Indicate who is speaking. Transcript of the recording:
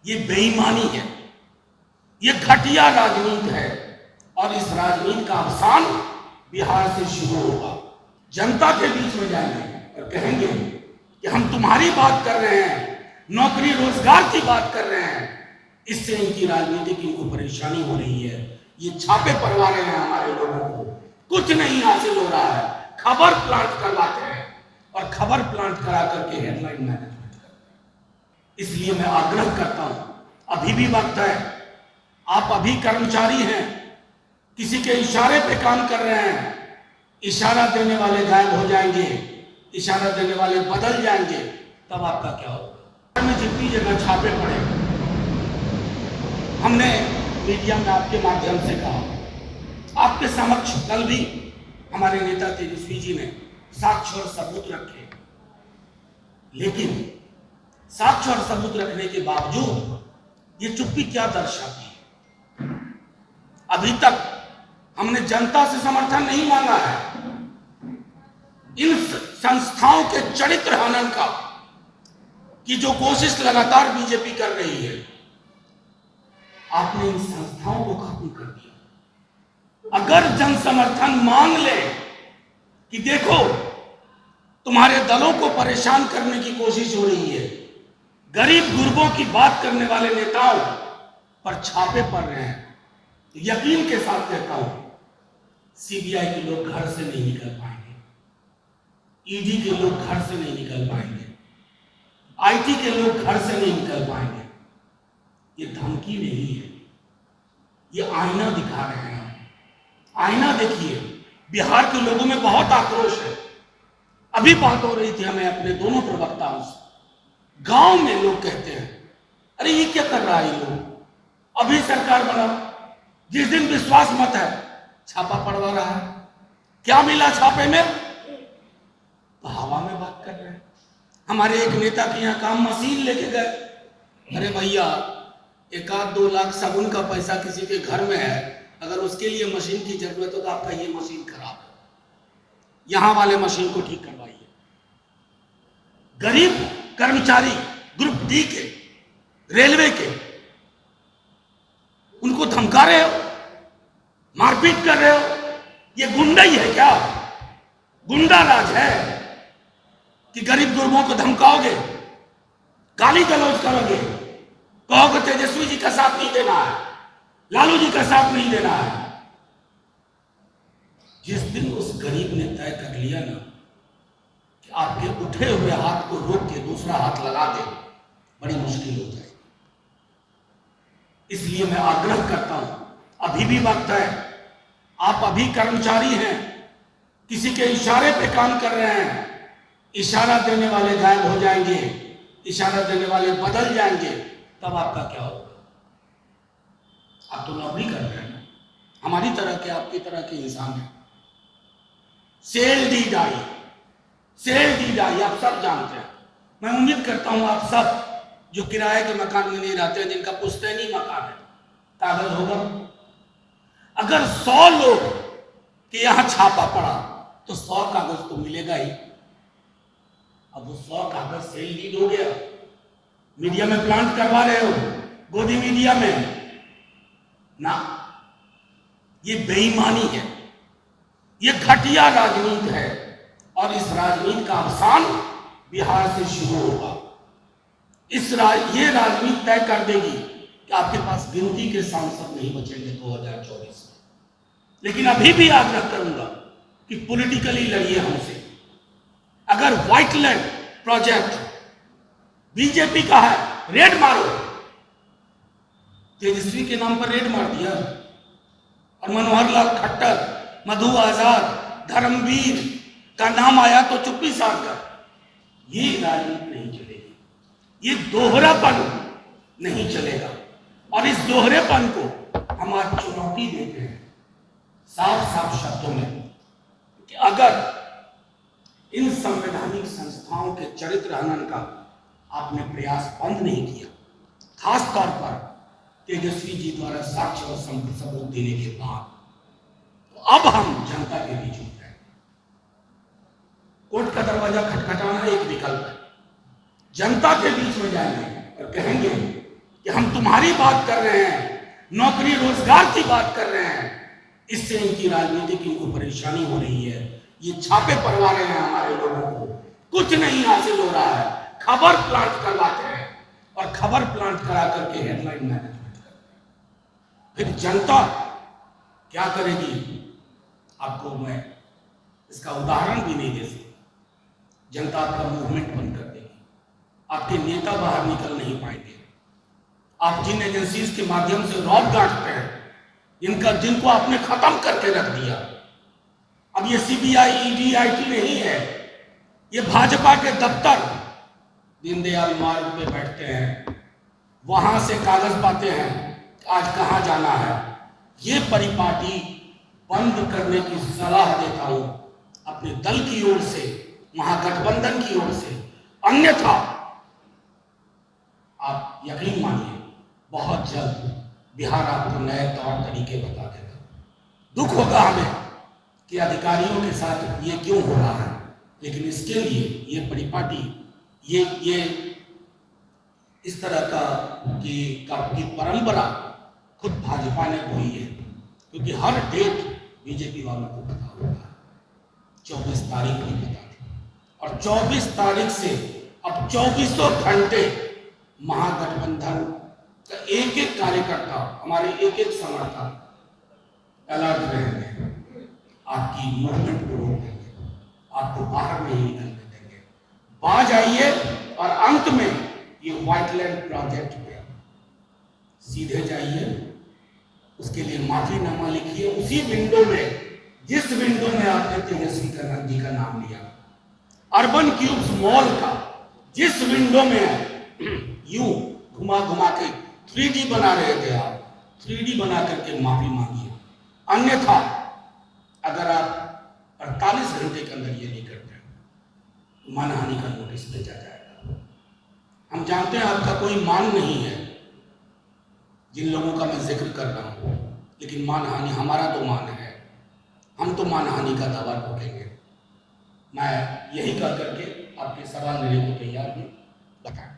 Speaker 1: ये बेईमानी है, ये घटिया राजनीति है और इस राजनीति का अवसान बिहार से शुरू होगा। जनता के बीच में जाएंगे और कहेंगे कि हम तुम्हारी बात कर रहे हैं, नौकरी रोजगार की बात कर रहे हैं, इससे इनकी राजनीति की इनको परेशानी हो रही है। ये छापे पड़वा रहे हैं हमारे लोगों को, कुछ नहीं हासिल हो रहा है, खबर प्लांट करवाते हैं और खबर प्लांट करा करके हेडलाइन मैनेजमेंट करते हैं। इसलिए मैं आग्रह करता हूं, अभी भी वक्त है, आप अभी कर्मचारी हैं, किसी के इशारे पे काम कर रहे हैं, इशारा देने वाले गायब हो जाएंगे, इशारा देने वाले बदल जाएंगे, तब आपका क्या होगा। में जितनी जगह छापे पड़े, हमने मीडिया में आपके माध्यम से कहा, आपके समक्ष कल भी हमारे नेता तेजस्वी जी ने साक्ष्य और सबूत रखे, लेकिन साक्ष्य और सबूत रखने के बावजूद ये चुप्पी क्या दर्शाती है। अभी तक हमने जनता से समर्थन नहीं मांगा है। इन संस्थाओं के चरित्र हनन का की जो कोशिश लगातार बीजेपी कर रही है, आपने इन संस्थाओं को खत्म कर दिया। अगर जन समर्थन मांग ले कि देखो तुम्हारे दलों को परेशान करने की कोशिश हो रही है, गरीब गुरबों की बात करने वाले नेताओं पर छापे पड़ रहे हैं, तो यकीन के साथ कहता हूं, सीबीआई के लोग घर से नहीं निकल पाएंगे, ईडी के लोग घर से नहीं निकल पाएंगे, आईटी के लोग घर से नहीं निकल पाएंगे। ये धमकी नहीं है, ये आईना दिखा रहे हैं। आईना देखिए, बिहार के लोगों में बहुत आक्रोश है। अभी बात हो रही थी हमें अपने दोनों प्रवक्ताओं से, गांव में लोग कहते हैं अरे ये क्या कर रहा है ये लोग, अभी सरकार बना, जिस दिन विश्वास मत है छापा पड़वा रहा है, क्या मिला छापे में, तो हवा में बात कर रहे हैं। हमारे एक नेता के यहाँ काम मशीन लेके गए, अरे भैया 1-2 लाख साबुन का पैसा किसी के घर में है, अगर उसके लिए मशीन की जरूरत हो तो आपका ये मशीन खराब है, यहां वाले मशीन को ठीक करवाइए। गरीब कर्मचारी ग्रुप डी के, रेलवे के, उनको धमका रहे हो, मारपीट कर रहे हो, ये गुंडाई है क्या, गुंडा राज है कि गरीब गुरबों को धमकाओगे, गाली गलौज करोगे, कहोगे तेजस्वी जी का साथ नहीं देना है, लालू जी का साथ नहीं देना है। जिस दिन उस गरीब ने तय कर लिया ना कि आपके उठे हुए हाथ को रोक के दूसरा हाथ लगा दे, बड़ी मुश्किल हो जाएगी। इसलिए मैं आग्रह करता हूं, अभी भी वक्त है, आप अभी कर्मचारी हैं, किसी के इशारे पे काम कर रहे हैं, इशारा देने वाले गायब हो जाएंगे, इशारा देने वाले बदल जाएंगे, तब आपका क्या होगा। आप तो नौकरी कर रहे हैं ना, हमारी तरह के, आपकी तरह के इंसान हैं। सेल डी डाई, सेल डी डाई आप सब जानते हैं। मैं उम्मीद करता हूं आप सब जो किराए के मकान में नहीं रहते हैं, जिनका पुश्तैनी मकान है, कागज होगा। अगर 100 लोग के यहां छापा पड़ा तो 100 कागज तो मिलेगा ही। अब वो 100 कागज सेल डीड हो गया, मीडिया में प्लांट करवा रहे हो, गोदी मीडिया में ना, ये बेईमानी है, ये घटिया राजनीति है और इस राजनीति का अवसान बिहार से शुरू होगा। ये राजनीति तय कर देगी कि आपके पास गिनती के सांसद नहीं बचेंगे 2024 में। लेकिन अभी भी आग्रह करूंगा कि पॉलिटिकली लड़िए हमसे। अगर व्हाइटलैंड प्रोजेक्ट बीजेपी का है, रेड मारो, तेजस्वी के नाम पर रेड मार दिया और मनोहर लाल खट्टर, मधु आजाद, धर्मवीर का नाम आया तो चुप्पी साध कर। ये राजनीति नहीं चलेगी, ये दोहरापन नहीं चलेगा और इस दोहरेपन को हम आज चुनौती देते हैं साफ साफ शब्दों में कि अगर इन संवैधानिक संस्थाओं के चरित्र हनन का आपने प्रयास बंद नहीं किया, खास तौर पर तेजस्वी जी द्वारा साक्ष्य और सबूत देने के बाद, तो अब हम जनता के बीच उतरे। कोर्ट का दरवाजा खटखटाना एक विकल्प है, जनता के बीच में जाएंगे और कहेंगे कि हम तुम्हारी बात कर रहे हैं, नौकरी रोजगार की बात कर रहे हैं, इससे इनकी राजनीतिक इनको परेशानी हो रही है। ये छापे पड़वा रहे हैं हमारे लोगों को, कुछ नहीं हासिल हो रहा है, खबर प्लांट करवाते हैं और खबर प्लांट करा करके हेडलाइन मैनेजमेंट करते हैं। फिर जनता क्या करेगी, आपको मैं इसका उदाहरण भी नहीं दे सकता। जनता आपका मूवमेंट बंद कर देगी, आपके नेता बाहर निकल नहीं पाएंगे। आप जिन एजेंसीज के माध्यम से रौब गांठते हैं, जिनको आपने खत्म करके रख दिया, अब ये सीबीआई, ईडी, आईटी नहीं है, ये भाजपा के दफ्तर दीनदयाल मार्ग पे बैठते हैं, वहां से कागज पाते हैं आज कहां जाना है। ये परिपाटी बंद करने की सलाह देता हूं अपने दल की ओर से, महागठबंधन की ओर से। अन्यथा आप यकीन मानिए बहुत जल्द बिहार आपको नए तौर तरीके बता देगा। दुख होगा हमें कि अधिकारियों के साथ ये क्यों हो रहा है, लेकिन इसके लिए ये परिपाटी, ये इस तरह की परंपरा खुद भाजपा ने बोई है, क्योंकि हर डेट बीजेपी वालों को पता होता है। 24 तारीख भी पता थी, और 24 तारीख से अब 24 घंटे महागठबंधन का एक एक कार्यकर्ता, हमारे एक एक समर्थक अलर्ट रहेंगे, आपकी मूवमेंट को रोक देंगे, आपको बाहर नहीं निकलने देंगे। बाज आइए और अंत में ये व्हाइटलैंड प्रोजेक्ट पे सीधे जाइए, उसके लिए माफीनामा लिखिए उसी विंडो में, जिस विंडो में आपने तेजस्वी जी का नाम लिया, अर्बन क्यूब्स मॉल का, जिस विंडो में यूं घुमा घुमा के 3D बना रहे थे आप, 3D बना करके माफी मांगिए। अन्यथा अगर आप 48 घंटे के अंदर ये नहीं करते, मानहानि का नोटिस भेजा जाएगा। हम जानते हैं आपका कोई मान नहीं है जिन लोगों का मैं जिक्र कर रहा हूं, लेकिन मानहानि, हमारा तो मान है, हम तो मानहानि का दावा ठोकेंगे। मैं यही कह करके आपके सवाल लेने को तैयार हूं, बताएं।